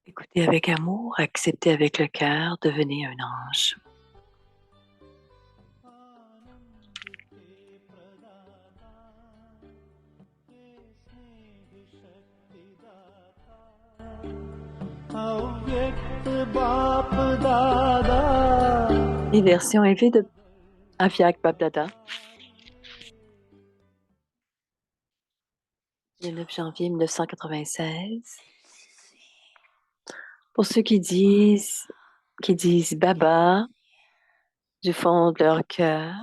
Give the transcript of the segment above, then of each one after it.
Écoutez avec amour, acceptez avec le cœur, devenez un ange. Les versions élevées de Aviak Babdada. Le 9 janvier 1996. Pour ceux qui disent Baba du fond de leur cœur,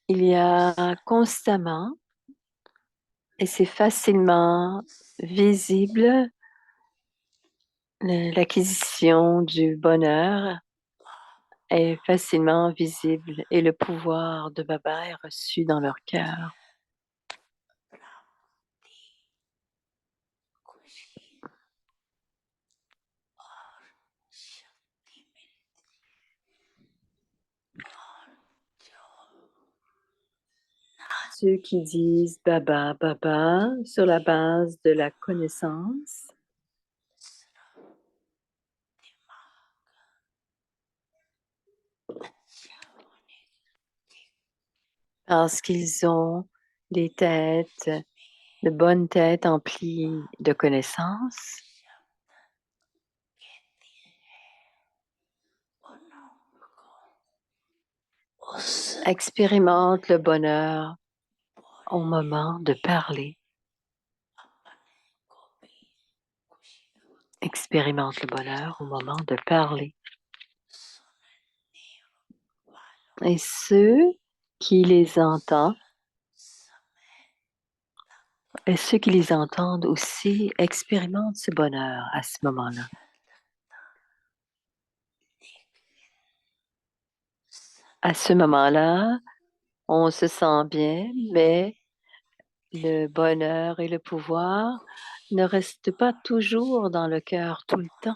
il y a constamment, et c'est facilement visible, l'acquisition du bonheur est facilement visible et le pouvoir de Baba est reçu dans leur cœur. Ceux qui disent Baba, Baba sur la base de la connaissance, parce qu'ils ont des têtes, de bonnes têtes emplies de connaissances, expérimentent le bonheur au moment de parler. Expérimentent le bonheur au moment de parler. Et ceux qui les entendent, et ceux qui les entendent aussi expérimentent ce bonheur à ce moment-là. À ce moment-là, on se sent bien, mais le bonheur et le pouvoir ne restent pas toujours dans le cœur tout le temps.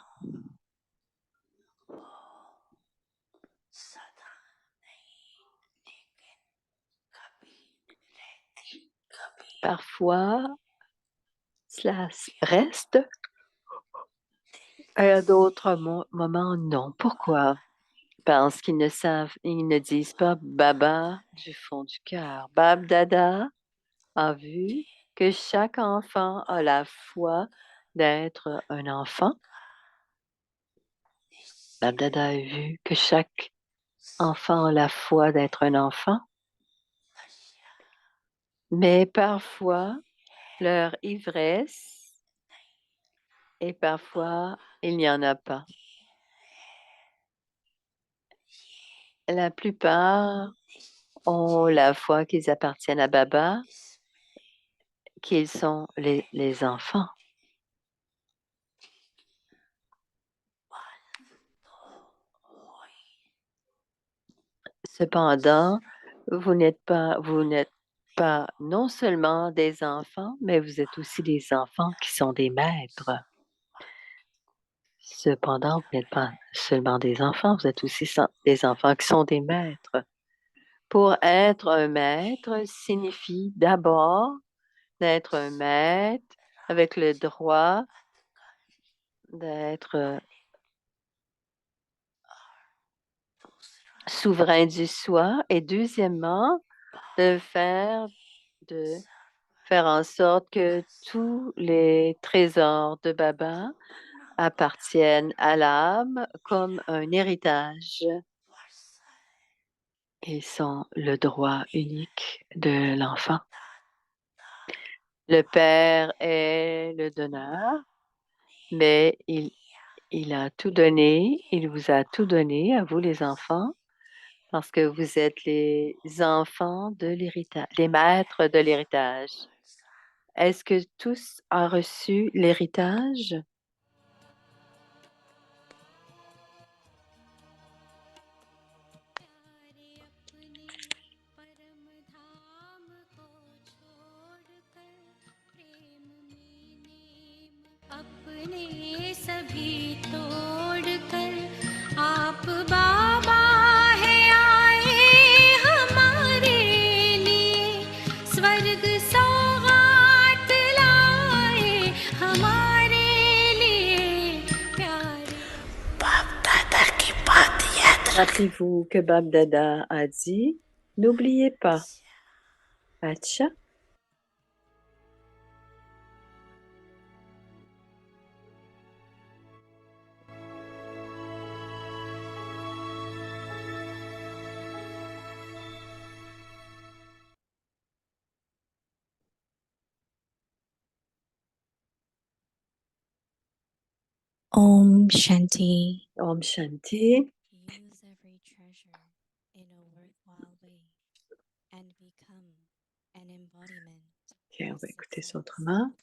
Parfois, cela reste, et à d'autres moments, non. Pourquoi? Parce qu'ils ils ne disent pas Baba du fond du cœur. Bab Dada a vu que chaque enfant a la foi d'être un enfant. Bab Dada a vu que chaque enfant a la foi d'être un enfant. Mais parfois, leur ivresse, et parfois, il n'y en a pas. La plupart ont la foi qu'ils appartiennent à Baba, qu'ils sont les enfants. Cependant, vous n'êtes pas non seulement des enfants, mais vous êtes aussi des enfants qui sont des maîtres. Cependant, vous n'êtes pas seulement des enfants, vous êtes aussi des enfants qui sont des maîtres. Pour être un maître signifie d'abord d'être un maître avec le droit d'être souverain du soi et deuxièmement, de faire en sorte que tous les trésors de Baba appartiennent à l'âme comme un héritage. Ils sont le droit unique de l'enfant. Le Père est le donneur, mais il a tout donné, il vous a tout donné à vous les enfants, parce que vous êtes les enfants de l'héritage, les maîtres de l'héritage. Est-ce que tous ont reçu l'héritage? अपने सभी तोड़कर आप बाबा है आए हमारे लिए स्वर्ग सौगात लाए हमारे Rappelez-vous que Bab Dada a dit, n'oubliez pas, Acha. Om Shanti. Om Shanti. Use every treasure in a worthwhile way and become an embodiment. Ok, on of va écouter ça success. autrement.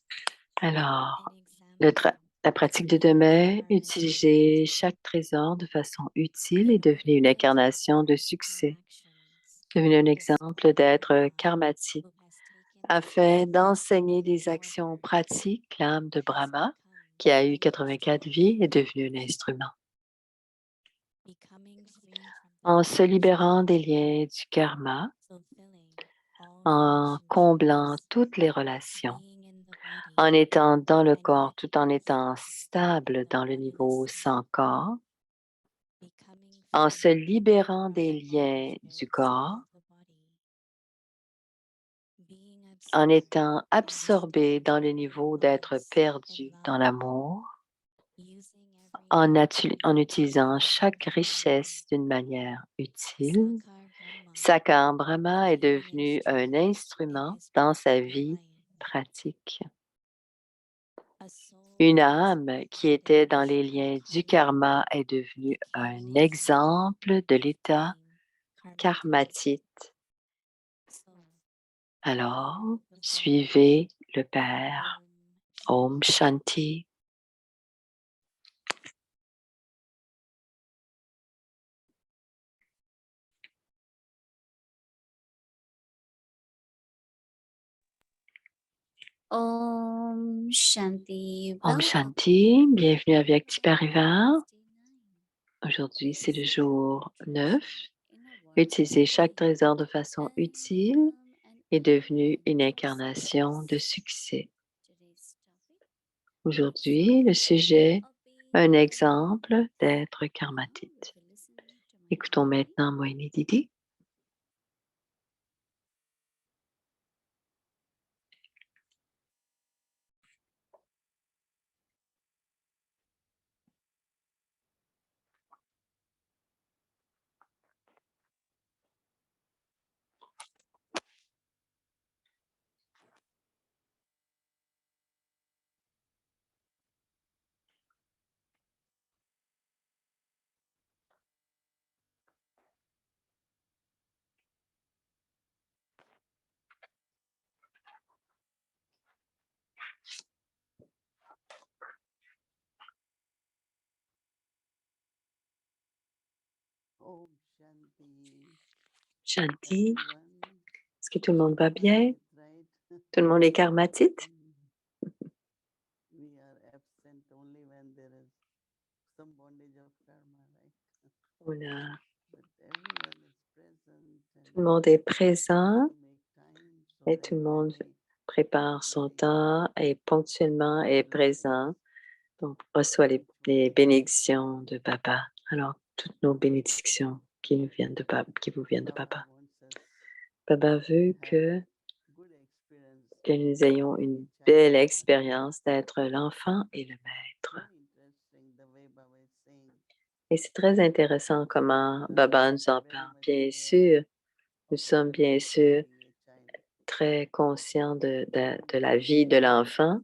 Alors, An example la pratique de demain, utiliser chaque trésor de façon utile est devenu une incarnation de succès, devenu un exemple d'être karmatique. Afin d'enseigner des actions pratiques, l'âme de Brahma, qui a eu 84 vies, est devenue un instrument. En se libérant des liens du karma, en comblant toutes les relations, en étant dans le corps tout en étant stable dans le niveau sans corps, en se libérant des liens du corps, en étant absorbé dans le niveau d'être perdu dans l'amour, en utilisant chaque richesse d'une manière utile, Sakar Brahma est devenu un instrument dans sa vie pratique. Une âme qui était dans les liens du karma est devenue un exemple de l'état karmatite. Alors, suivez le Père. Om Shanti. Om Shanti. Om Shanti. Bienvenue à Vyakti Parivar. Aujourd'hui, c'est le jour 9. Utiliser chaque trésor de façon utile est devenu une incarnation de succès. Aujourd'hui, le sujet, un exemple d'être karmatite. Écoutons maintenant Moini Didi. Shanti. Est-ce que tout le monde va bien? Tout le monde est karmatite? Tout le monde est présent et tout le monde prépare son temps et ponctuellement est présent. Donc, reçoit les bénédictions de Papa. Alors, toutes nos bénédictions qui nous viennent de Papa, qui vous viennent de Papa. Papa veut que nous ayons une belle expérience d'être l'enfant et le maître. Et c'est très intéressant comment Baba nous en parle. Bien sûr, nous sommes bien sûr très conscients de la vie de l'enfant.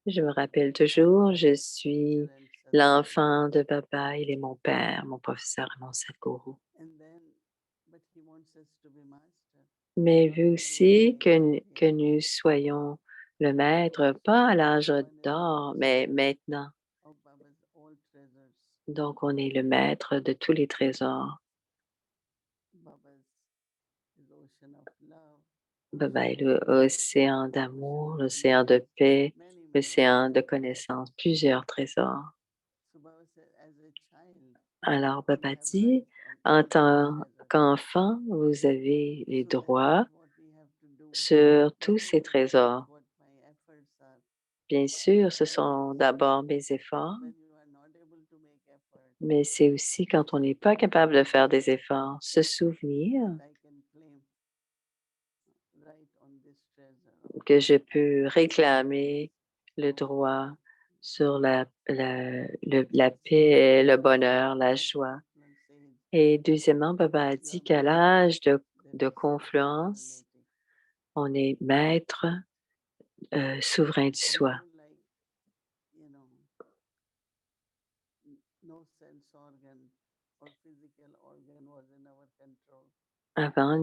Je me rappelle toujours, je suis l'enfant de Baba, il est mon père, mon professeur et mon Sadhguru. Mais il veut aussi que nous soyons le maître, pas à l'âge d'or, mais maintenant. Donc, on est le maître de tous les trésors. Baba est l'océan d'amour, l'océan de paix, l'océan de connaissance, plusieurs trésors. Alors, Baba dit, en tant qu'enfant, vous avez les droits sur tous ces trésors. Bien sûr, ce sont d'abord mes efforts. Mais c'est aussi quand on n'est pas capable de faire des efforts, se souvenir que je peux réclamer le droit sur la paix, le bonheur, la joie. Et deuxièmement, Baba a dit qu'à l'âge de confluence, on est maître souverain du soi. Avant,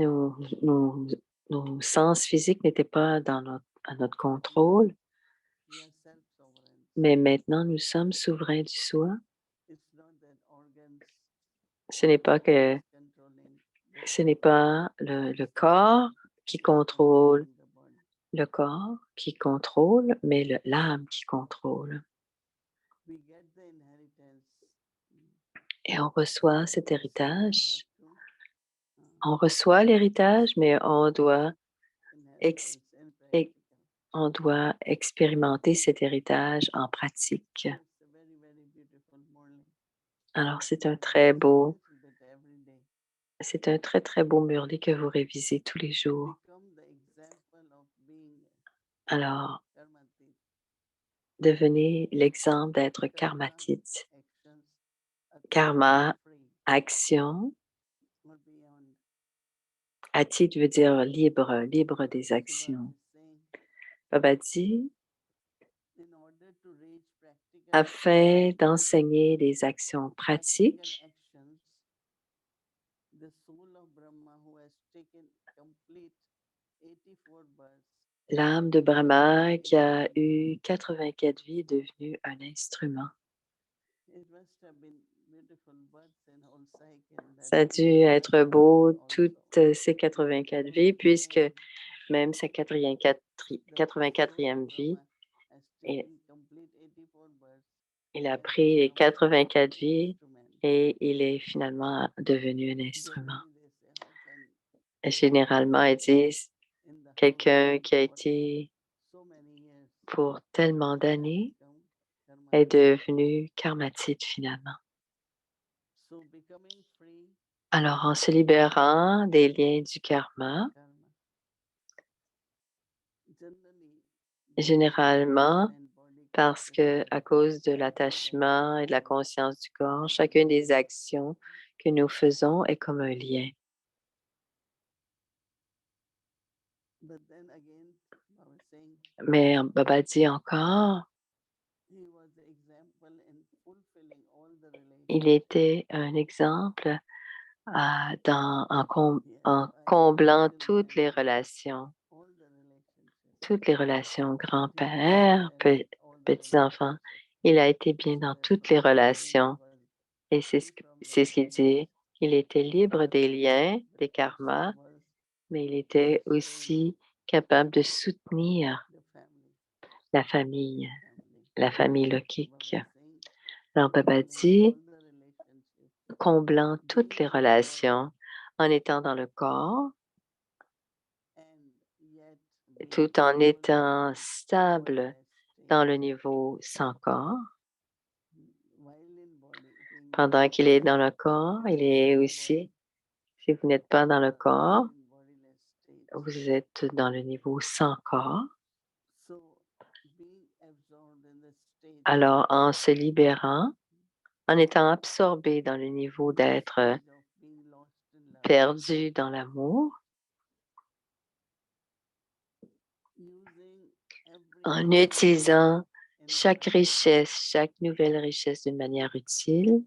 nos sens physiques n'étaient pas à notre contrôle, mais maintenant nous sommes souverains du soi. Ce n'est pas le corps qui contrôle le corps qui contrôle, mais l'âme qui contrôle. Et on reçoit cet héritage. On reçoit l'héritage, mais on doit expérimenter cet héritage en pratique. Alors, c'est un très, très beau Murli que vous révisez tous les jours. Alors, devenez l'exemple d'être karmatite. Karma, action. Atit veut dire libre, libre des actions. Baba dit, afin d'enseigner les actions pratiques, l'âme de Brahma qui a eu 84 vies est devenue un instrument. Ça a dû être beau toutes ces 84 vies, puisque même sa 84e vie, il a pris les 84 vies et il est finalement devenu un instrument. Et généralement, ils disent, quelqu'un qui a été pour tellement d'années est devenu karmatite finalement. Alors, en se libérant des liens du karma, généralement, parce que à cause de l'attachement et de la conscience du corps, chacune des actions que nous faisons est comme un lien. Mais Baba dit encore, il était un exemple en comblant toutes les relations grand-père, petits-enfants. Il a été bien dans toutes les relations. Et c'est ce qu'il dit. Il était libre des liens, des karmas, mais il était aussi capable de soutenir la famille lokique. Alors, Baba dit, comblant toutes les relations en étant dans le corps, tout en étant stable dans le niveau sans corps. Pendant qu'il est dans le corps, il est aussi, si vous n'êtes pas dans le corps, vous êtes dans le niveau sans corps. Alors, en se libérant, en étant absorbé dans le niveau d'être perdu dans l'amour, en utilisant chaque richesse, chaque nouvelle richesse d'une manière utile,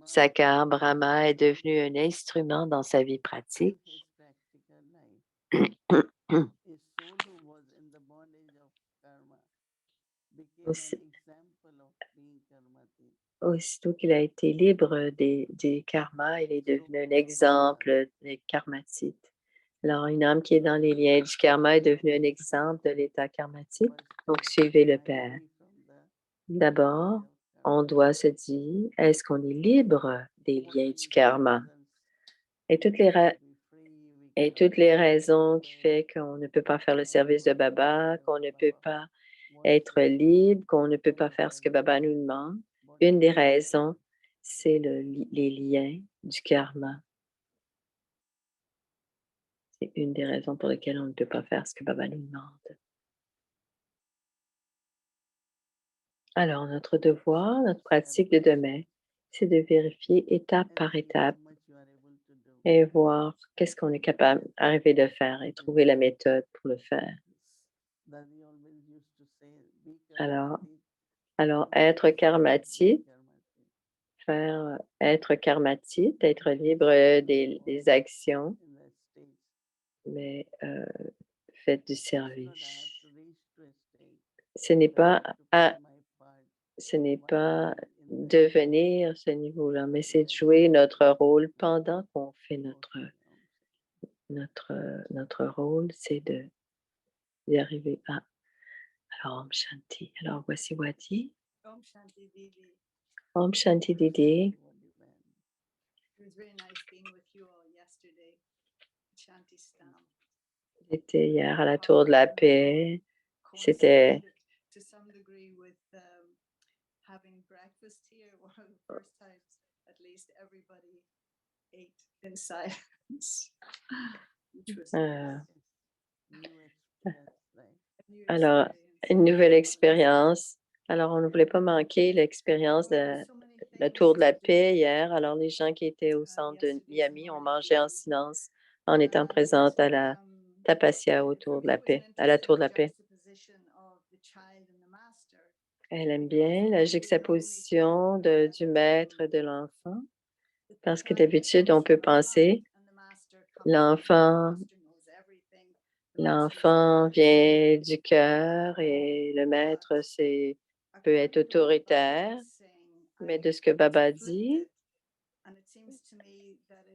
Sakar Brahma est devenu un instrument dans sa vie pratique. Aussitôt qu'il a été libre des karmas, il est devenu un exemple des karmatites. Alors, une âme qui est dans les liens du karma est devenue un exemple de l'état karmatique. Donc, suivez le Père. D'abord, on doit se dire, est-ce qu'on est libre des liens du karma? Et toutes les raisons qui font qu'on ne peut pas faire le service de Baba, qu'on ne peut pas être libre, qu'on ne peut pas faire ce que Baba nous demande, une des raisons, c'est les liens du karma. C'est une des raisons pour lesquelles on ne peut pas faire ce que Baba nous demande. Alors, notre devoir, notre pratique de demain, c'est de vérifier étape par étape et voir qu'est-ce qu'on est capable d'arriver de faire et trouver la méthode pour le faire. Alors, être karmatique, être karmatique, être libre des actions, mais faites du service. Ce n'est pas ce n'est pas devenir ce niveau-là, mais c'est de jouer notre rôle pendant qu'on fait notre rôle, c'est d'y arriver à. Alors, Om Shanti. Alors, voici Wadi. Om Shanti Didi. Om Shanti Didi. It was very nice being with you all yesterday. Shanti Stam. J'étais hier à la Tour de la Paix. C'était to some degree with having breakfast here. One of the first times, at least, everybody ate in silence, which was alors, une nouvelle expérience. Alors, on ne voulait pas manquer l'expérience de la Tour de la Paix hier. Alors, les gens qui étaient au centre de Miami ont mangé en silence en étant présentes à la Tapasya autour de la paix, à la Tour de la Paix. Elle aime bien la juxtaposition du maître et de l'enfant, parce que d'habitude, on peut penser l'enfant vient du cœur et le maître peut être autoritaire, mais de ce que Baba dit,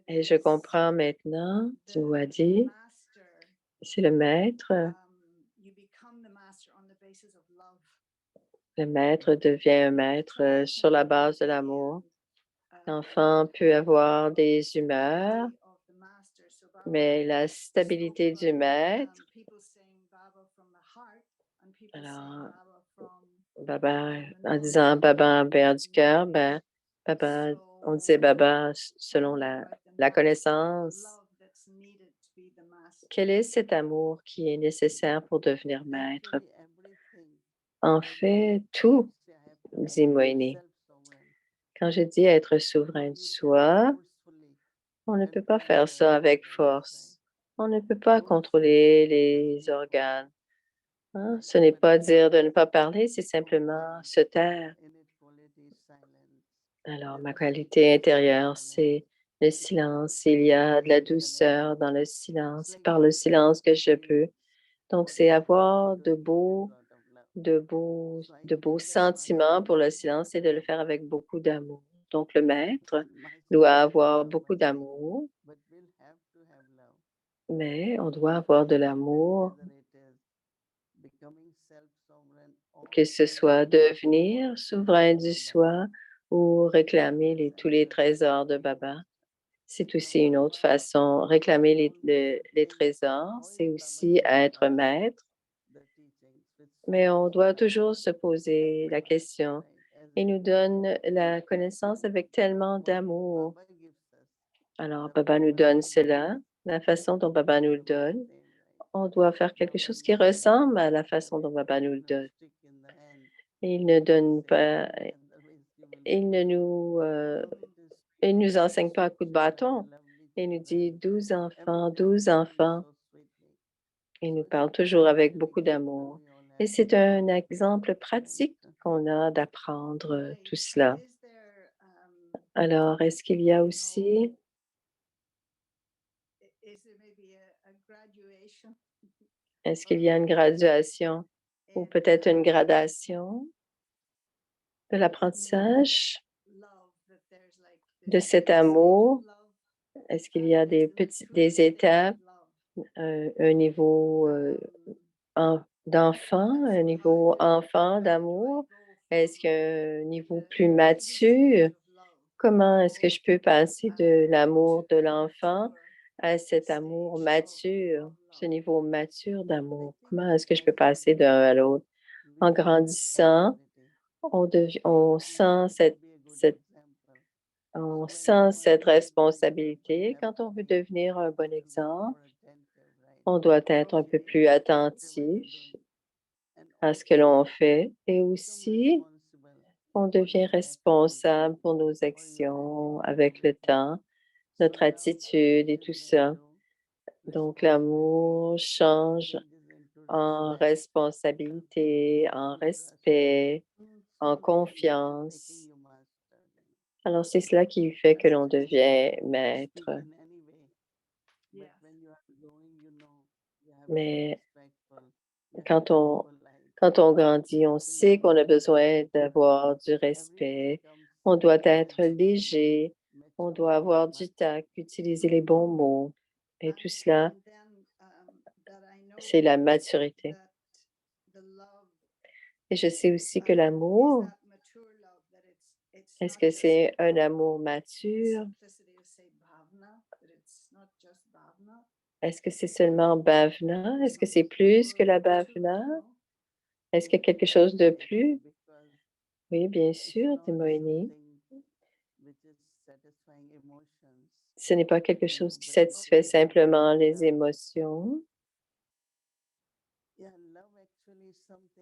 et je comprends maintenant, tu nous as dit, c'est le maître. Le maître devient un maître sur la base de l'amour. L'enfant peut avoir des humeurs, mais la stabilité du maître, alors, Baba, en disant Baba en vers du cœur, ben, Baba, on disait Baba selon la connaissance. Quel est cet amour qui est nécessaire pour devenir maître? En fait, tout, dit Moïni. Quand je dis être souverain du soi, on ne peut pas faire ça avec force. On ne peut pas contrôler les organes. Hein? Ce n'est pas dire de ne pas parler, c'est simplement se taire. Alors, ma qualité intérieure, c'est le silence. Il y a de la douceur dans le silence. C'est par le silence que je peux. Donc, c'est avoir de beaux sentiments pour le silence et de le faire avec beaucoup d'amour. Donc, le maître doit avoir beaucoup d'amour, mais on doit avoir de l'amour, que ce soit devenir souverain du soi ou réclamer tous les trésors de Baba. C'est aussi une autre façon. Réclamer les trésors, c'est aussi être maître. Mais on doit toujours se poser la question. Il nous donne la connaissance avec tellement d'amour. Alors, Baba nous donne cela, la façon dont Baba nous le donne. On doit faire quelque chose qui ressemble à la façon dont Baba nous le donne. Il ne donne pas, il ne il nous enseigne pas à coups de bâton. Il nous dit 12 enfants, 12 enfants. Il nous parle toujours avec beaucoup d'amour. Et c'est un exemple pratique qu'on a d'apprendre tout cela. Alors, est-ce qu'il y a aussi est-ce qu'il y a une graduation ou peut-être une gradation de l'apprentissage de cet amour? Est-ce qu'il y a des étapes, un niveau d'enfant, un niveau enfant d'amour? Est-ce qu'il y a un niveau plus mature? Comment est-ce que je peux passer de l'amour de l'enfant à cet amour mature, ce niveau mature d'amour? Comment est-ce que je peux passer d'un à l'autre? En grandissant, on sent on sent cette responsabilité. Quand on veut devenir un bon exemple, on doit être un peu plus attentif à ce que l'on fait et aussi on devient responsable pour nos actions avec le temps, notre attitude et tout ça. Donc, l'amour change en responsabilité, en respect, en confiance. Alors, c'est cela qui fait que l'on devient maître. Yes. Mais quand on grandit, on sait qu'on a besoin d'avoir du respect. On doit être léger. On doit avoir du tact, utiliser les bons mots. Et tout cela, And then that I know c'est la maturité. that the love Et je sais aussi que is l'amour, that mature love that it's est-ce not que just c'est un amour the mature? simplicity to say bhavna, that it's not just bhavna. Est-ce que c'est seulement bhavna? Est-ce que c'est plus que la bhavna? Est-ce qu'il y a quelque chose de plus? Oui, bien sûr, Timoini. Ce n'est pas quelque chose qui satisfait simplement les émotions.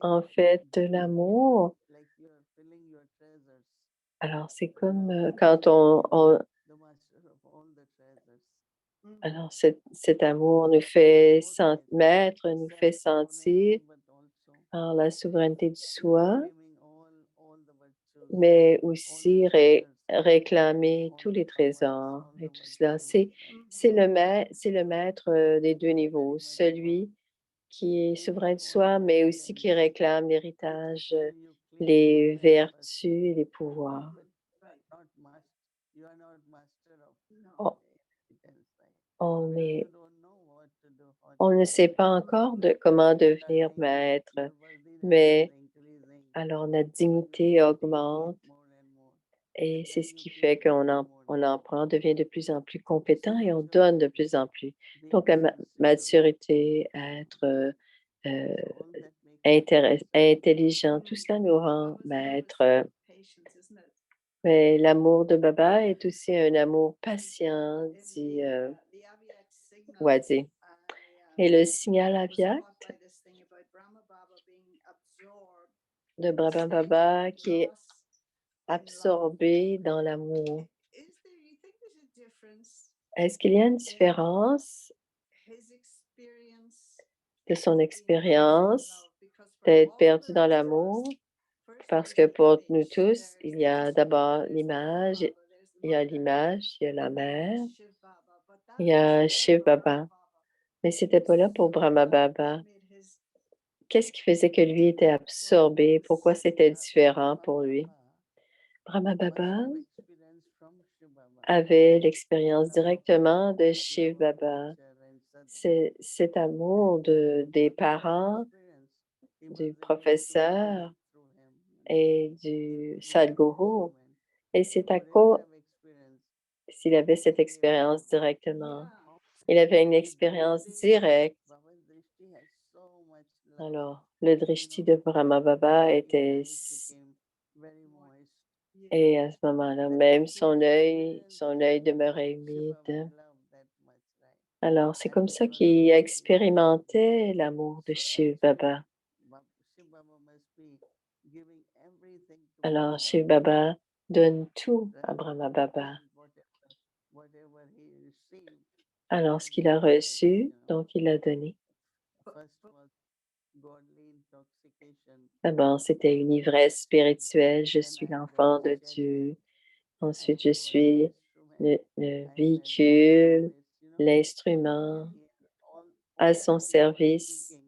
En fait, l'amour, alors c'est comme quand alors cet amour nous fait maître, nous fait sentir par la souveraineté du soi, mais aussi réclamer tous les trésors et tout cela. C'est le maître des deux niveaux, celui qui est souverain de soi, mais aussi qui réclame l'héritage, les vertus et les pouvoirs. On, on est- on ne sait pas encore de comment devenir maître, mais alors notre dignité augmente et c'est ce qui fait on en prend, devient de plus en plus compétent et on donne de plus en plus. Donc la maturité, être intelligent, tout cela nous rend maître. Mais l'amour de Baba est aussi un amour patient, dit Wadi. Et le signal aviat de Brahma Baba qui est absorbé dans l'amour. Est-ce qu'il y a une différence de son expérience d'être perdu dans l'amour? Parce que pour nous tous, il y a d'abord l'image, il y a la mère, il y a Shiv Baba. Mais c'était pas là pour Brahma Baba. Qu'est-ce qui faisait que lui était absorbé? Pourquoi c'était différent pour lui? Brahma Baba avait l'expérience directement de Shiv Baba. C'est cet amour des parents, du professeur et du Sadhguru. Et c'est à cause s'il avait cette expérience directement. Il avait une expérience directe. Alors, le drishti de Brahma Baba était... Et à ce moment-là, même son œil demeurait humide. Alors, c'est comme ça qu'il expérimentait l'amour de Shiv Baba. Alors, Shiv Baba donne tout à Brahma Baba. Alors, ce qu'il a reçu, donc il l'a donné. D'abord, c'était une ivresse spirituelle. Je suis l'enfant de Dieu. Ensuite, je suis le véhicule, l'instrument à son service.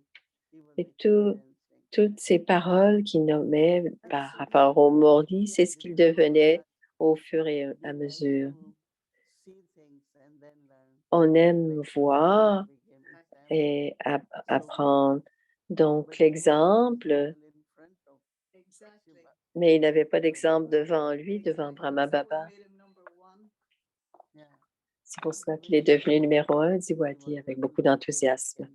Et toutes ces paroles qu'il nommait par rapport au Mordi, c'est ce qu'il devenait au fur et à mesure. On aime voir et apprendre. Donc, l'exemple, mais il n'avait pas d'exemple devant lui, devant Brahma Baba. C'est pour cela qu'il est devenu numéro 1, dit Wadi, avec beaucoup d'enthousiasme.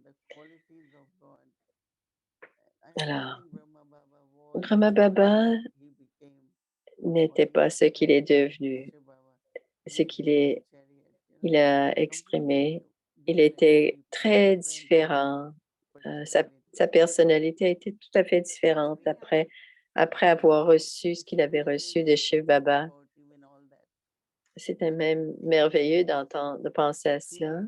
Alors, Brahma Baba n'était pas ce qu'il est devenu, ce il a exprimé. Il était très différent. Sa personnalité était tout à fait différente après avoir reçu ce qu'il avait reçu de Shiv Baba. C'était même merveilleux de penser à cela,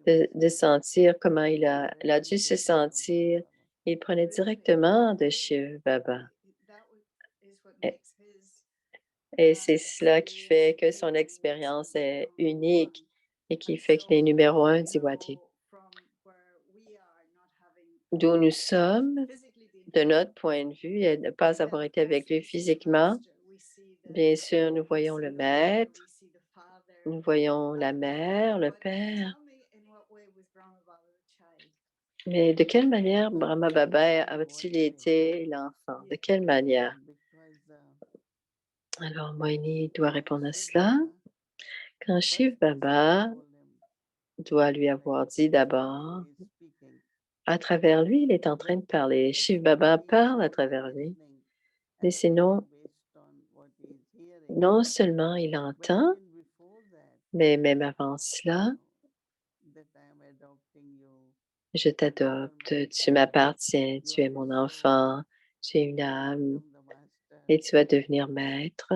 de sentir comment il a dû se sentir. Il prenait directement de Shiv Baba. Et, et c'est cela qui fait que son expérience est unique et qui fait qu'il est numéro un d'Iwadi. D'où nous sommes, de notre point de vue, et de ne pas avoir été avec lui physiquement, bien sûr, nous voyons le maître, nous voyons la mère, le père. Mais de quelle manière Brahma Baba a-t-il été l'enfant? De quelle manière? Alors, Moini doit répondre à cela. Quand Shiv Baba doit lui avoir dit d'abord, à travers lui, il est en train de parler. Shiv Baba parle à travers lui. Mais sinon, non seulement il entend, mais même avant cela, je t'adopte, tu m'appartiens, tu es mon enfant, tu es une âme et tu vas devenir maître.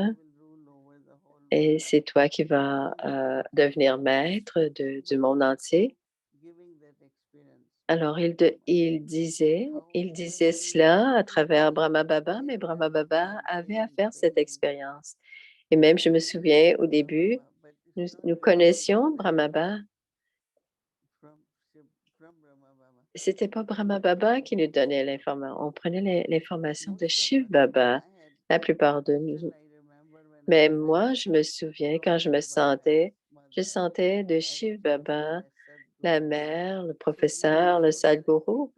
Et c'est toi qui vas devenir maître du monde entier. Alors, il disait cela à travers Brahma Baba, mais Brahma Baba avait à faire cette expérience. Et même, je me souviens, au début, nous connaissions Brahma Baba. C'était pas Brahma Baba qui nous donnait l'information. On prenait l'information de Shiv Baba, la plupart de nous. Mais moi, je me souviens quand je sentais de Shiv Baba, la mère, le professeur, le Sadhguru.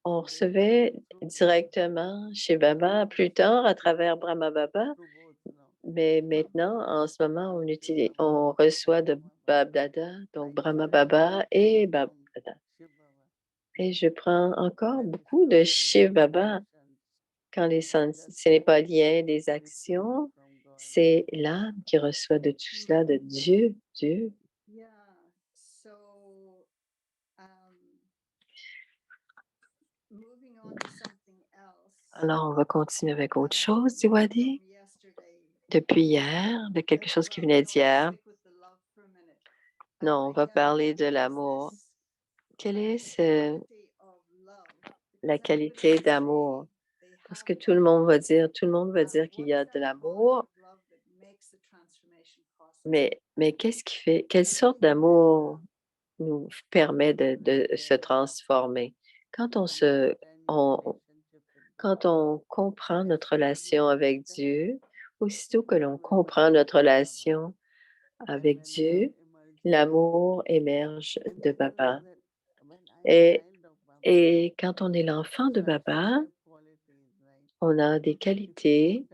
On recevait directement chez Baba plus tard à travers Brahma Baba, mais maintenant, en ce moment, on reçoit de Bab Dada, donc Brahma Baba et Bab Dada. Et je prends encore beaucoup de Shiv Baba quand ce n'est pas lié des actions, c'est l'âme qui reçoit de tout cela, de Dieu, Dieu. Alors, on va continuer avec autre chose, Diwadi. Depuis hier, de quelque chose qui venait d'hier. Non, on va parler de l'amour. Quelle est la qualité d'amour? Parce que tout le monde va dire qu'il y a de l'amour. Mais quelle sorte d'amour nous permet de se transformer? Quand quand on comprend notre relation avec Dieu, aussitôt que l'on comprend notre relation avec Dieu, l'amour émerge de Baba. Et, et quand on est l'enfant de Baba, on a des qualités.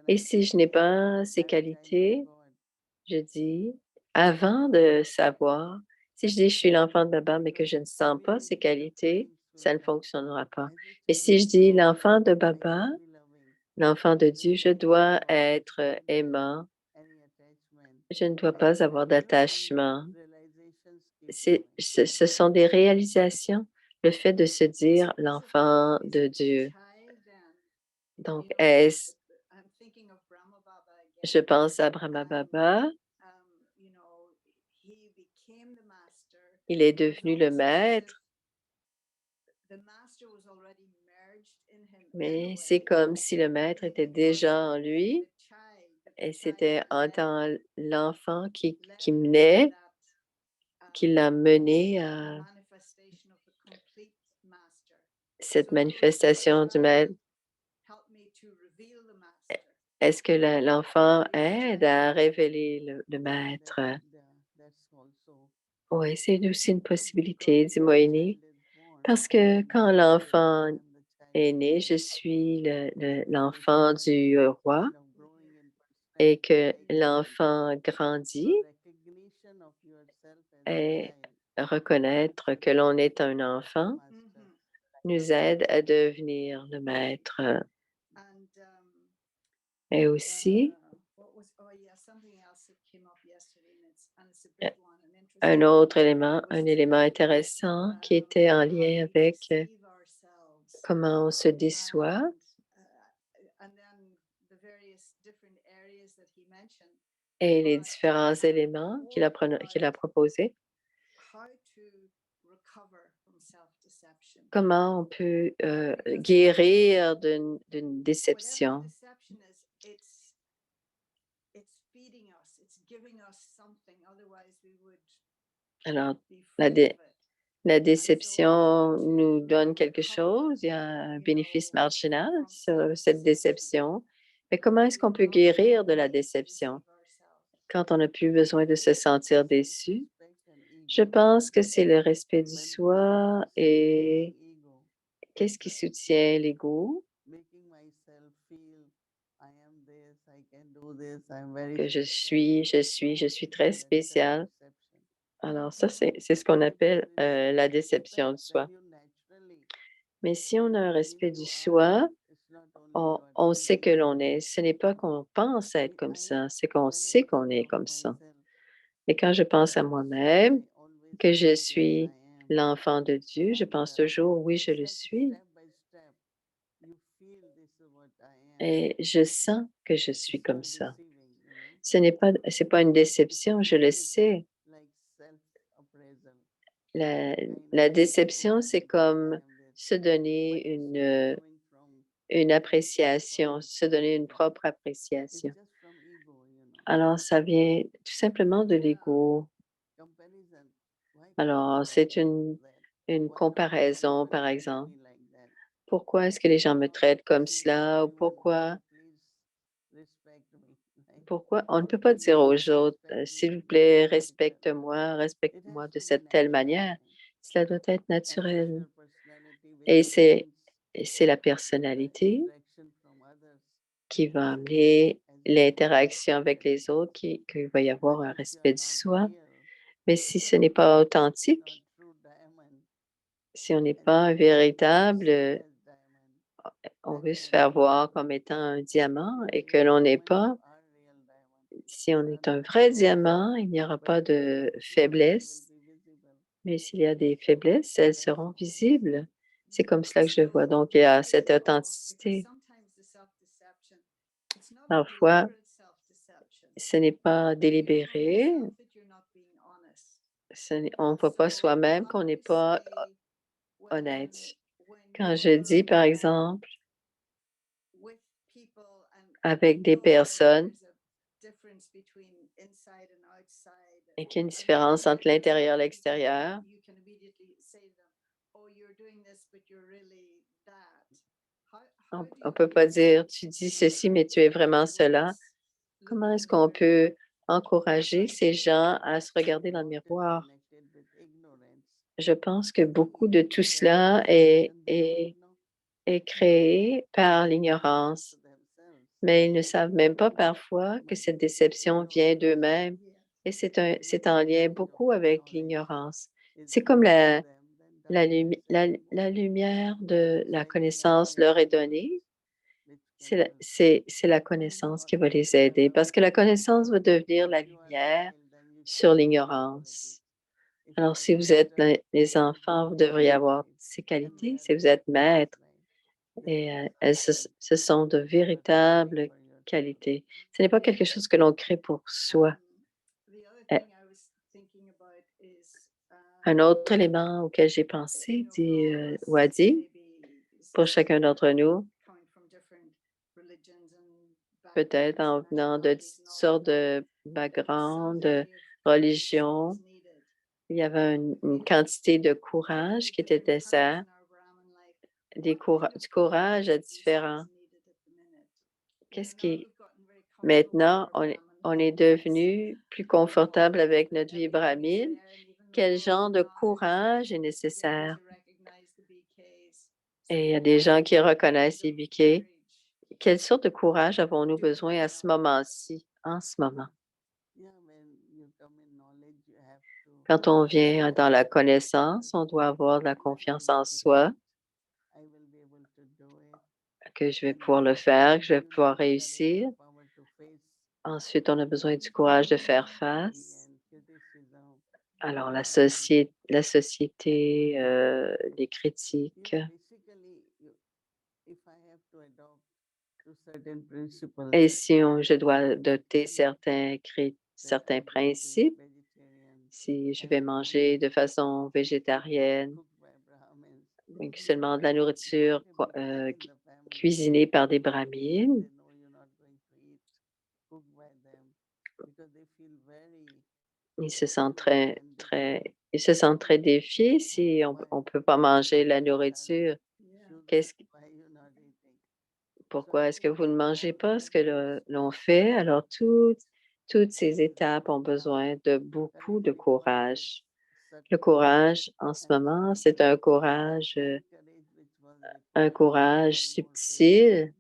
Et si je n'ai pas ces qualités, je dis, avant de savoir, si je dis je suis l'enfant de Baba, mais que je ne sens pas ces qualités, ça ne fonctionnera pas. Et si je dis l'enfant de Baba, l'enfant de Dieu, je dois être aimant. Je ne dois pas avoir d'attachement. Ce sont des réalisations, le fait de se dire l'enfant de Dieu. Donc, je pense à Brahma Baba. Il est devenu le maître, mais c'est comme si le maître était déjà en lui et c'était en tant l'enfant qui menait, qui l'a mené à cette manifestation du maître. Est-ce que l'enfant aide à révéler le maître? Oui, c'est aussi une possibilité, dit Moïni, parce que quand l'enfant est né, je suis l'enfant du roi et que l'enfant grandit et reconnaître que l'on est un enfant nous aide à devenir le maître. Et aussi, something else that came up yesterday, and it's a euh, big one, an un interesting autre one, élément, was un élément intéressant qui était en how lien we avec deceive ourselves, comment on se déçoit and then the various different areas that he mentioned, et les différents éléments qu'il a proposés. how to recover from self-deception. Comment on peut Because guérir d'une whatever déception. deception is, it's feeding us, it's giving us something, otherwise we would Alors, be la, free dé- of it. la And so déception how nous to donne quelque recover, chose, il y a un bénéfice from marginal sur cette self-deception. déception. Mais comment est-ce qu'on peut guérir de la déception quand on n'a plus besoin de se sentir déçu? Je pense que c'est le respect du soi et qu'est-ce qui soutient l'ego? Que je suis très spécial. Alors ça, c'est ce qu'on appelle la déception de soi. Mais si on a un respect du soi, on sait que l'on est. Ce n'est pas qu'on pense être comme ça, c'est qu'on sait qu'on est comme ça. Et quand je pense à moi-même, que je suis l'enfant de Dieu, je pense toujours, oui, je le suis. Et je sens que je suis comme ça. C'est pas une déception, je le sais. La déception, c'est comme se donner une appréciation, se donner une propre appréciation. Alors, ça vient tout simplement de l'ego. Alors, c'est une comparaison, par exemple. Pourquoi est-ce que les gens me traitent comme cela? Ou pourquoi on ne peut pas dire aux autres, s'il vous plaît, respecte-moi de cette telle manière. Cela doit être naturel. Et c'est la personnalité qui va amener l'interaction avec les autres, qu'il va y avoir un respect du soi. Mais si ce n'est pas authentique, si on n'est pas un véritable, on veut se faire voir comme étant un diamant et que l'on n'est pas. Si on est un vrai diamant, il n'y aura pas de faiblesse. Mais s'il y a des faiblesses, elles seront visibles. C'est comme cela que je le vois. Donc, il y a cette authenticité. Parfois, ce n'est pas délibéré. On ne voit pas soi-même qu'on n'est pas honnête. Quand je dis, par exemple, avec des personnes et qu'il y a une différence entre l'intérieur et l'extérieur, on ne peut pas dire, tu dis ceci, mais tu es vraiment cela. Comment est-ce qu'on peut encourager ces gens à se regarder dans le miroir? Je pense que beaucoup de tout cela est créé par l'ignorance, mais ils ne savent même pas parfois que cette déception vient d'eux-mêmes et c'est en lien beaucoup avec l'ignorance. C'est comme la lumière de la connaissance leur est donnée. C'est la connaissance qui va les aider parce que la connaissance va devenir la lumière sur l'ignorance. Alors, si vous êtes les enfants, vous devriez avoir ces qualités. Si vous êtes maître, et ce sont de véritables qualités. Ce n'est pas quelque chose que l'on crée pour soi. Un autre élément auquel j'ai pensé, dit Wadi, pour chacun d'entre nous, peut-être en venant de toutes sortes de backgrounds, de religions, il y avait une quantité de courage qui était nécessaire, du courage à différents. Maintenant, on est devenu plus confortable avec notre vie brahmine. Quel genre de courage est nécessaire? Et il y a des gens qui reconnaissent les biquets. Quelle sorte de courage avons-nous besoin à ce moment-ci, en ce moment? Quand on vient dans la connaissance, on doit avoir de la confiance en soi. que je vais pouvoir le faire, que je vais pouvoir réussir. Ensuite, on a besoin du courage de faire face. Alors, la société, les critiques. Et si je dois adopter certains principes, si je vais manger de façon végétarienne, seulement de la nourriture cuisinée par des brahmines, ils se sentent très défiés si on ne peut pas manger la nourriture. Pourquoi est-ce que vous ne mangez pas ce que l'on fait? Alors, toutes ces étapes ont besoin de beaucoup de courage. Le courage, en ce moment, c'est un courage subtil.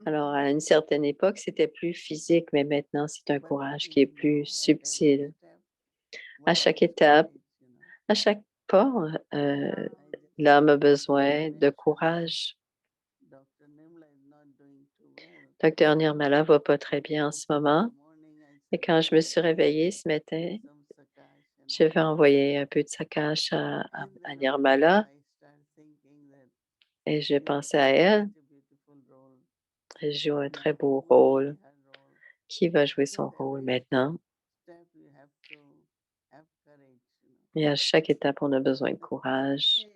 Alors, à une certaine époque, c'était plus physique, mais maintenant, c'est un courage qui est plus subtil. À chaque étape, à chaque pas, l'homme a besoin de courage. Docteur Nirmala ne va pas très bien en ce moment. Et quand je me suis réveillée ce matin, je vais envoyer un peu de Sakash à Nirmala et je pensais à elle. Elle joue un très beau rôle. Qui va jouer son rôle maintenant? Et à chaque étape, on a besoin de courage.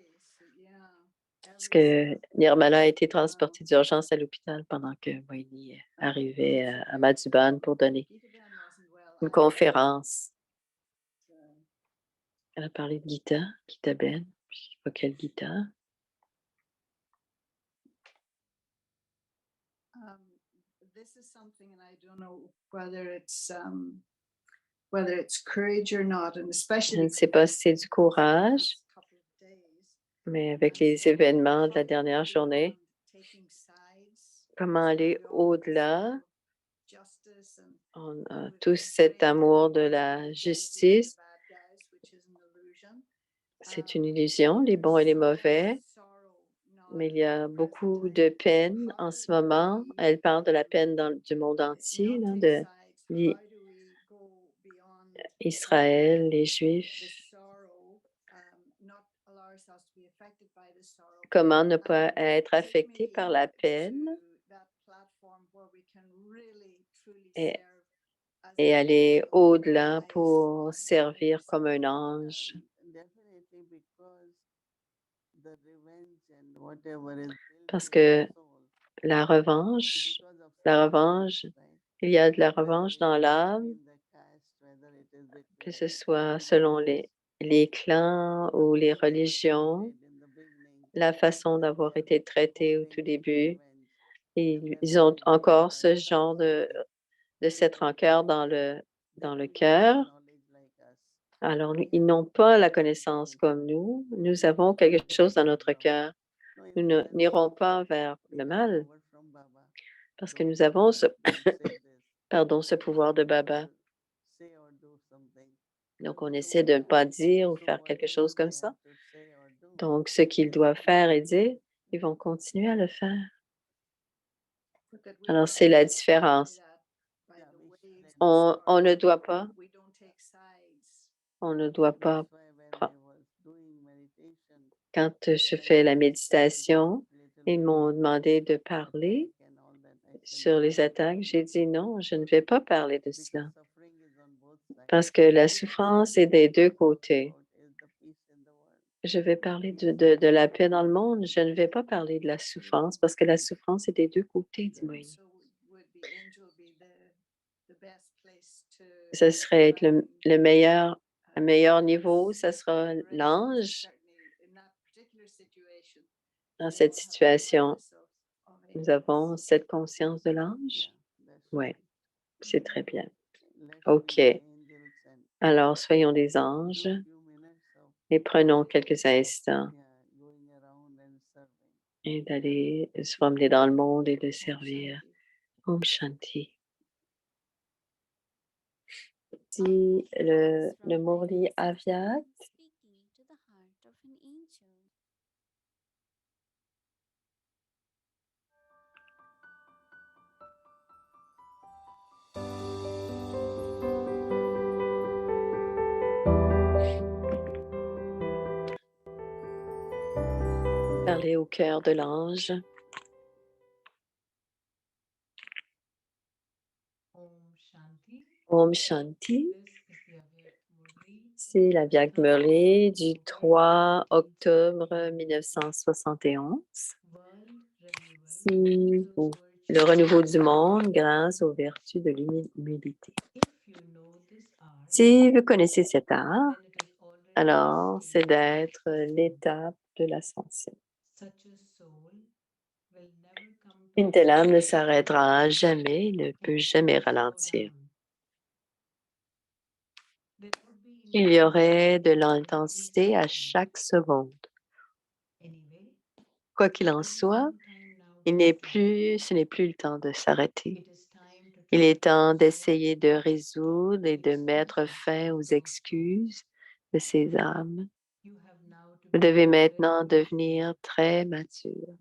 Parce que Nirmala a été transportée d'urgence à l'hôpital pendant que Moini arrivait à Madhuban pour donner une conférence. Elle a parlé de Gita Ben. Je ne sais pas quelle Gita. This is something, and I don't know whether it's courage or not, and Je especially ne sais pas si c'est du courage, mais avec les événements de la dernière journée, comment aller au-delà? On a tous cet amour de la justice. C'est une illusion, les bons et les mauvais, mais il y a beaucoup de peine en ce moment. Elle parle de la peine du monde entier, là, de Israël, les Juifs. Comment ne pas être affecté par la peine et aller au-delà pour servir comme un ange. Parce que la revanche, il y a de la revanche dans l'âme, que ce soit selon les clans ou les religions, la façon d'avoir été traités au tout début. Et ils ont encore ce genre de cette rancœur dans le cœur. Alors, ils n'ont pas la connaissance comme nous. Nous avons quelque chose dans notre cœur. Nous n'irons pas vers le mal parce que nous avons ce pouvoir de Baba. Donc, on essaie de ne pas dire ou faire quelque chose comme ça. Donc, ce qu'ils doivent faire et dire, ils vont continuer à le faire. Alors, c'est la différence. On ne doit pas quand je fais la méditation, ils m'ont demandé de parler sur les attaques. J'ai dit non, je ne vais pas parler de cela parce que la souffrance est des deux côtés. Je vais parler de la paix dans le monde. Je ne vais pas parler de la souffrance parce que la souffrance est des deux côtés, dit Moïse. Ce serait être le meilleur niveau, ce sera l'ange dans cette situation. Nous avons cette conscience de l'ange? Oui, c'est très bien. OK. Alors, soyons des anges et prenons quelques instants et d'aller se promener dans le monde et de servir. Om Shanti. Si le Murli Avyat, Speaking to the heart of an angel. Parlez au cœur de l'ange. Om Shanti. C'est la Vyag Murli du 3 octobre 1971. Si vous, le renouveau du monde grâce aux vertus de l'humilité. Si vous connaissez cet art, alors c'est d'être l'étape de l'ascension. Une telle âme ne s'arrêtera jamais, ne peut jamais ralentir. Il y aurait de l'intensité à chaque seconde. Quoi qu'il en soit, ce n'est plus le temps de s'arrêter. Il est temps d'essayer de résoudre et de mettre fin aux excuses de ces âmes. Vous devez maintenant devenir très mature.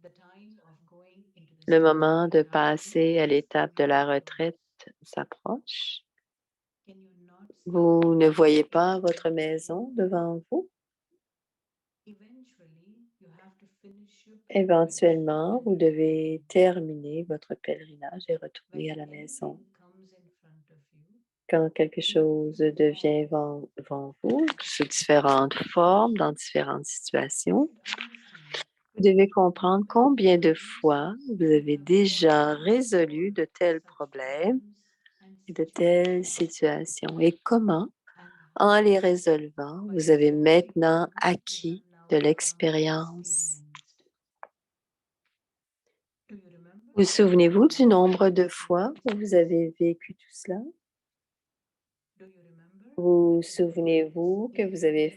Le moment de passer à l'étape de la retraite s'approche. Vous ne voyez pas votre maison devant vous? Éventuellement, vous devez terminer votre pèlerinage et retourner à la maison. Quand quelque chose devient devant vous, sous différentes formes, dans différentes situations, vous devez comprendre combien de fois vous avez déjà résolu de tels problèmes et de telles situations et comment, en les résolvant, vous avez maintenant acquis de l'expérience. Vous souvenez-vous du nombre de fois où vous avez vécu tout cela? Vous souvenez-vous que vous avez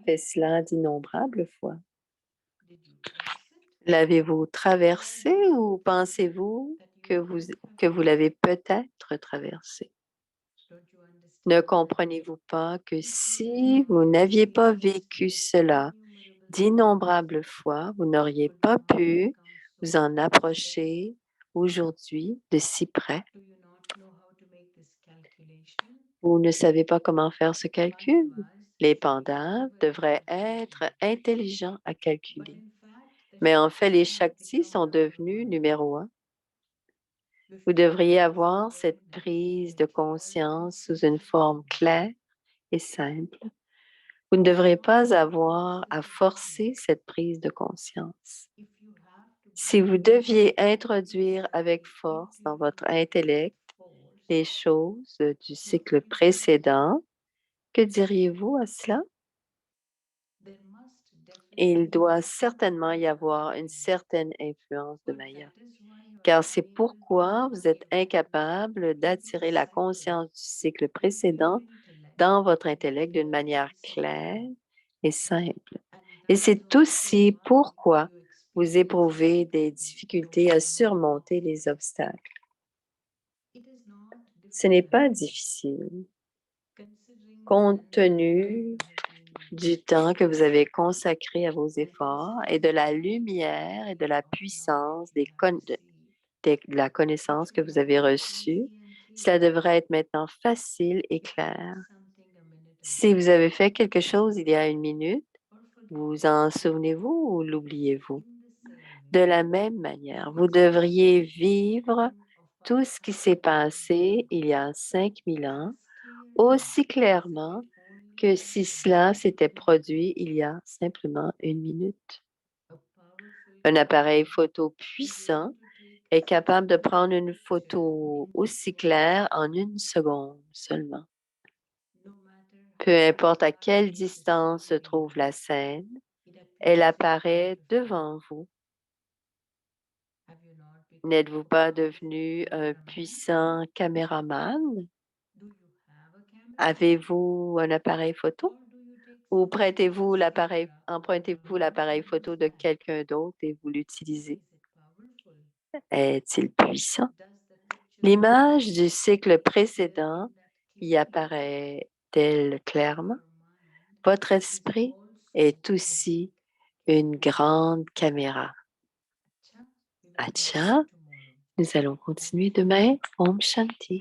fait cela d'innombrables fois? L'avez-vous traversé ou pensez-vous que vous l'avez peut-être traversé? Ne comprenez-vous pas que si vous n'aviez pas vécu cela d'innombrables fois, vous n'auriez pas pu vous en approcher aujourd'hui de si près? Vous ne savez pas comment faire ce calcul? Les pandas devraient être intelligents à calculer. Mais en fait, les Shaktis sont devenus numéro 1. Vous devriez avoir cette prise de conscience sous une forme claire et simple. Vous ne devrez pas avoir à forcer cette prise de conscience. Si vous deviez introduire avec force dans votre intellect les choses du cycle précédent, que diriez-vous à cela? Il doit certainement y avoir une certaine influence de Maya, car c'est pourquoi vous êtes incapable d'attirer la conscience du cycle précédent dans votre intellect d'une manière claire et simple. Et c'est aussi pourquoi vous éprouvez des difficultés à surmonter les obstacles. Ce n'est pas difficile, compte tenu du temps que vous avez consacré à vos efforts et de la lumière et de la puissance de la connaissance que vous avez reçue. Cela devrait être maintenant facile et clair. Si vous avez fait quelque chose il y a 1 minute, vous en souvenez-vous ou l'oubliez-vous? De la même manière, vous devriez vivre tout ce qui s'est passé il y a 5000 ans aussi clairement que si cela s'était produit il y a simplement 1 minute. Un appareil photo puissant est capable de prendre une photo aussi claire en 1 seconde seulement. Peu importe à quelle distance se trouve la scène, elle apparaît devant vous. N'êtes-vous pas devenu un puissant caméraman? Avez-vous un appareil photo? Ou empruntez-vous l'appareil photo de quelqu'un d'autre et vous l'utilisez? Est-il puissant? L'image du cycle précédent y apparaît-elle clairement? Votre esprit est aussi une grande caméra. Acha, nous allons continuer demain. Om Shanti.